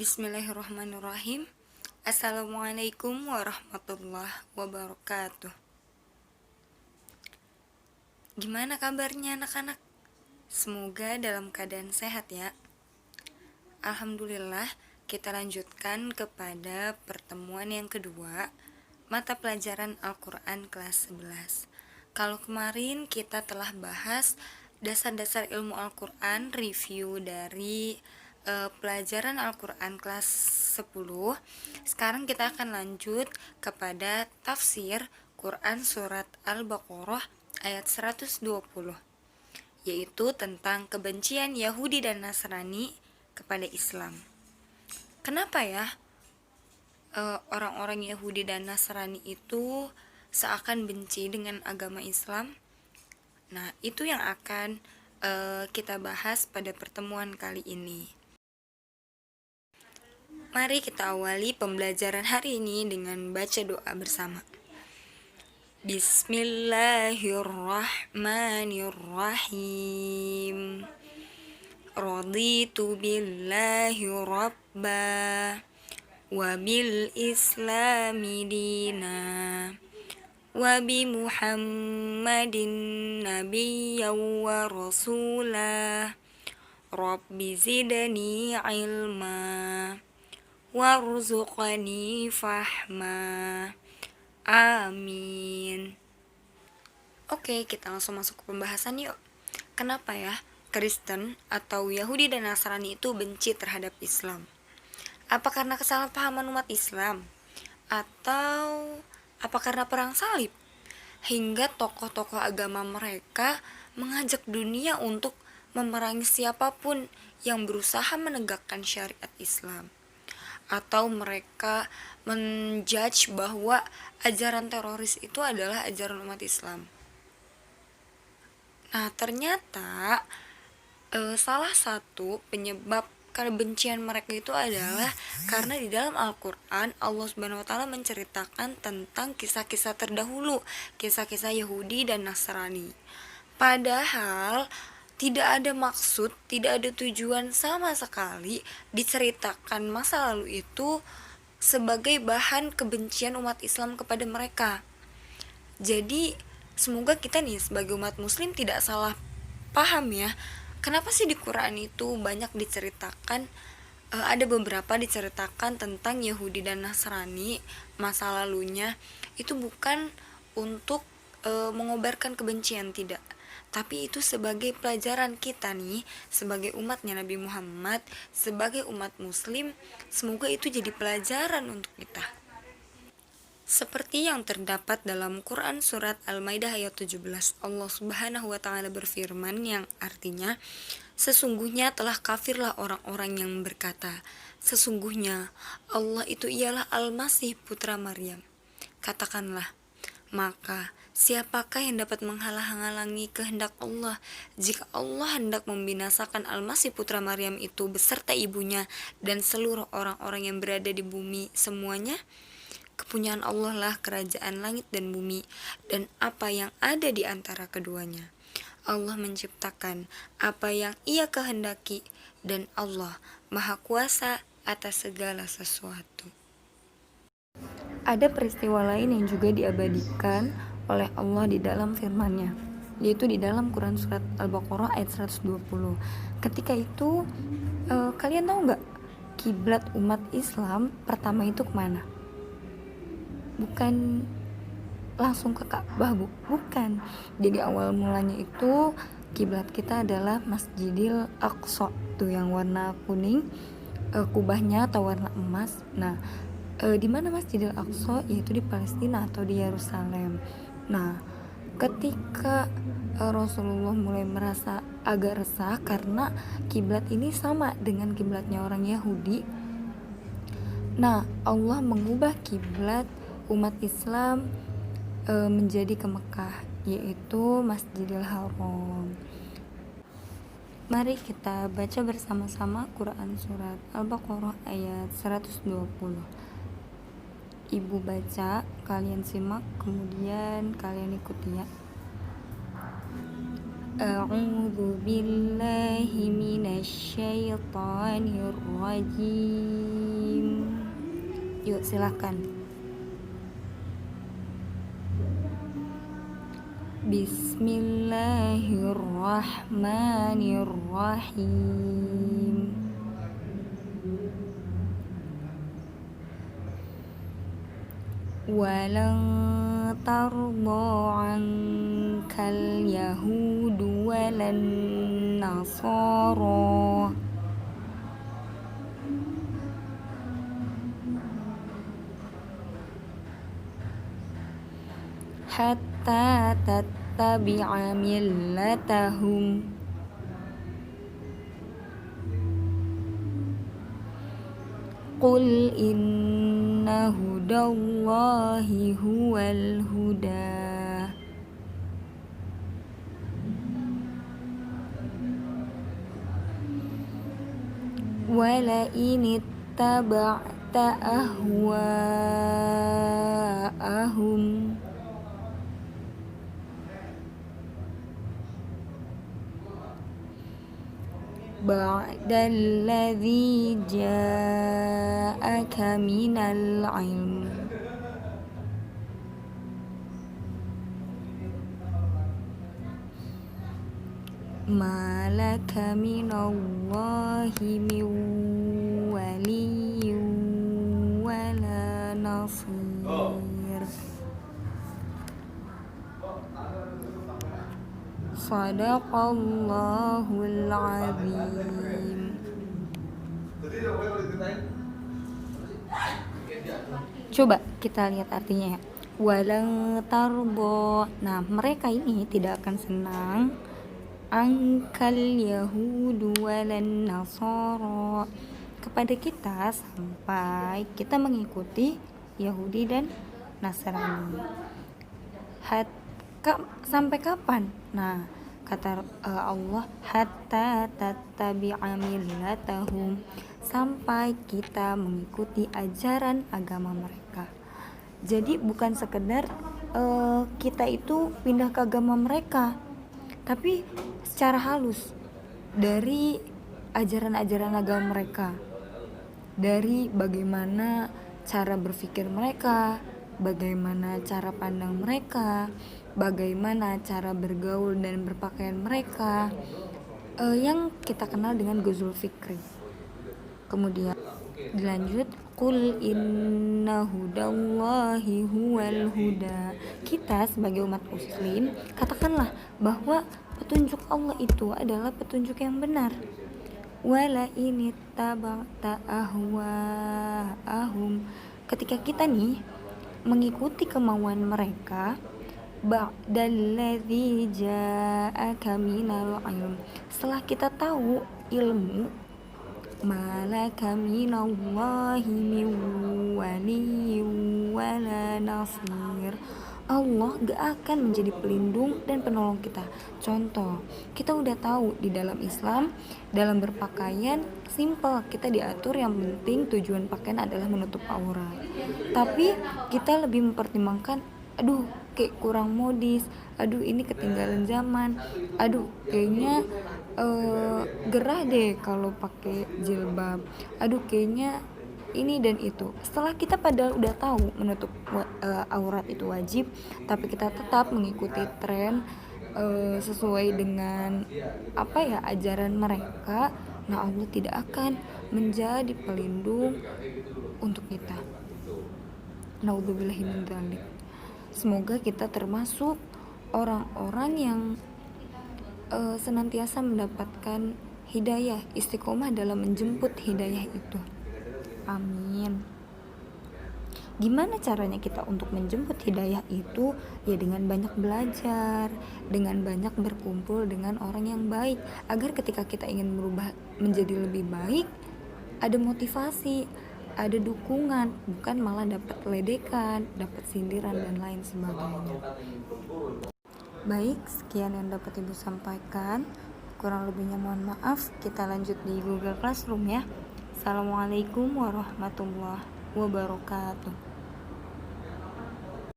Bismillahirrahmanirrahim. Assalamualaikum warahmatullahi wabarakatuh. Gimana kabarnya anak-anak? Semoga dalam keadaan sehat ya. Alhamdulillah, kita lanjutkan kepada pertemuan yang kedua, mata pelajaran Al-Quran kelas 11. Kalau kemarin kita telah bahas dasar-dasar ilmu Al-Quran, review dari pelajaran Al-Quran kelas 10. Sekarang kita akan lanjut kepada tafsir Quran surat Al-Baqarah ayat 120, yaitu tentang kebencian Yahudi dan Nasrani kepada Islam. Kenapa ya orang-orang Yahudi dan Nasrani itu seakan benci dengan agama Islam? Nah, itu yang akan kita bahas pada pertemuan kali ini. Mari kita awali pembelajaran hari ini dengan baca doa bersama. Bismillahirrahmanirrahim. Raditu billahi rabba wa bil islami dina wa bi Muhammadin nabiyyan wa rasulah. Rabbi zidni ilma warzuqni fahma. Amin. Oke, kita langsung masuk ke pembahasan yuk. Kenapa ya Kristen atau Yahudi dan Nasrani itu benci terhadap Islam? Apa karena kesalahpahaman umat Islam? Atau apa karena perang salib? Hingga tokoh-tokoh agama mereka mengajak dunia untuk memerangi siapapun yang berusaha menegakkan syariat Islam. Atau mereka menjudge bahwa ajaran teroris itu adalah ajaran umat Islam. Nah, ternyata salah satu penyebab kebencian mereka itu adalah karena di dalam Al-Quran Allah Subhanahu wa Ta'ala menceritakan tentang kisah-kisah terdahulu, kisah-kisah Yahudi dan Nasrani. Padahal tidak ada maksud, tidak ada tujuan sama sekali diceritakan masa lalu itu sebagai bahan kebencian umat Islam kepada mereka. Jadi semoga kita nih sebagai umat muslim tidak salah paham ya. Kenapa sih di Quran itu banyak diceritakan, ada beberapa diceritakan tentang Yahudi dan Nasrani masa lalunya, itu bukan untuk mengobarkan kebencian, tidak, tapi itu sebagai pelajaran kita nih sebagai umatnya Nabi Muhammad, sebagai umat muslim. Semoga itu jadi pelajaran untuk kita. Seperti yang terdapat dalam Quran surat Al-Maidah ayat 17, Allah Subhanahu wa Ta'ala berfirman yang artinya, sesungguhnya telah kafirlah orang-orang yang berkata, sesungguhnya Allah itu ialah Al-Masih putra Maryam. Katakanlah, maka siapakah yang dapat menghalang-halangi kehendak Allah jika Allah hendak membinasakan Al-Masih putra Maryam itu beserta ibunya dan seluruh orang-orang yang berada di bumi semuanya? Kepunyaan Allah lah kerajaan langit dan bumi dan apa yang ada di antara keduanya. Allah menciptakan apa yang Ia kehendaki dan Allah Maha Kuasa atas segala sesuatu. Ada peristiwa lain yang juga diabadikan oleh Allah di dalam firman-Nya, yaitu di dalam Quran surat Al-Baqarah ayat 120. Ketika itu kalian tahu nggak kiblat umat Islam pertama itu kemana? Bukan langsung ke Ka'bah, bukan. Jadi awal mulanya itu kiblat kita adalah Masjidil Aqsa, tuh yang warna kuning, kubahnya atau warna emas. Nah, di mana Masjidil Aqsa? Yaitu di Palestina atau di Yerusalem. Nah, ketika Rasulullah mulai merasa agak resah karena kiblat ini sama dengan kiblatnya orang Yahudi. Nah, Allah mengubah kiblat umat Islam menjadi ke Mekah, yaitu Masjidil Haram. Mari kita baca bersama-sama Quran surat Al-Baqarah ayat 120. Ibu baca, kalian simak, kemudian kalian ikuti ya. A'udzu billahi minasyaitonir rajim. Yuk silakan. Bismillahirrahmanirrahim. Walan tarda ankal yahudu walan nasara hatta tattabi'a millatahum. Qul inna hudallahi huwal huda. Wala in ittaba'ta ahwa'ahum ba'dalladzi ja'aka minal ilm ma laka minallahi min waliyyin wala nasir. Shadaqallahul azim. Coba kita lihat artinya ya. Walang tarbo. Nah, mereka ini tidak akan senang. Angkal yahudu walan nasara, kepada kita sampai kita mengikuti Yahudi dan Nasrani. Sampai kapan? Nah, kata Allah, hatta tattabi'a millatahum, sampai kita mengikuti ajaran agama mereka. Jadi bukan sekedar kita itu pindah ke agama mereka, tapi secara halus dari ajaran-ajaran agama mereka, dari bagaimana cara berpikir mereka, bagaimana cara pandang mereka, bagaimana cara bergaul dan berpakaian mereka, yang kita kenal dengan ghazul fikri. Kemudian dilanjut, qul inna hudallahi huwal huda. Kita sebagai umat muslim katakanlah bahwa petunjuk Allah itu adalah petunjuk yang benar. Wala in ittaba'ta ahwa'ahum, ketika kita nih mengikuti kemauan mereka, ba'dalladzi ja'aka minal ilm, setelah kita tahu ilmu, malaka minallahi min waliyyin wala nasir, Allah gak akan menjadi pelindung dan penolong kita. Contoh, kita udah tahu di dalam Islam, dalam berpakaian simple, kita diatur yang penting tujuan pakaian adalah menutup aurat. Tapi kita lebih mempertimbangkan, aduh kayak kurang modis, aduh ini ketinggalan zaman, aduh kayaknya gerah deh kalau pakai jilbab, aduh kayaknya ini dan itu. Setelah kita padahal udah tahu menutup aurat itu wajib, tapi kita tetap mengikuti tren sesuai dengan ajaran mereka, nah Allah tidak akan menjadi pelindung untuk kita. Naudzubillahi min dzalik. Semoga kita termasuk orang-orang yang senantiasa mendapatkan hidayah, istiqomah dalam menjemput hidayah itu. Amin. Gimana caranya kita untuk menjemput hidayah itu? Ya dengan banyak belajar, dengan banyak berkumpul dengan orang yang baik, agar ketika kita ingin berubah menjadi lebih baik, ada motivasi, ada dukungan, bukan malah dapat ledekan, dapat sindiran dan lain sebagainya. Baik, sekian yang dapat Ibu sampaikan. Kurang lebihnya mohon maaf. Kita lanjut di Google Classroom ya. Assalamualaikum warahmatullahi wabarakatuh.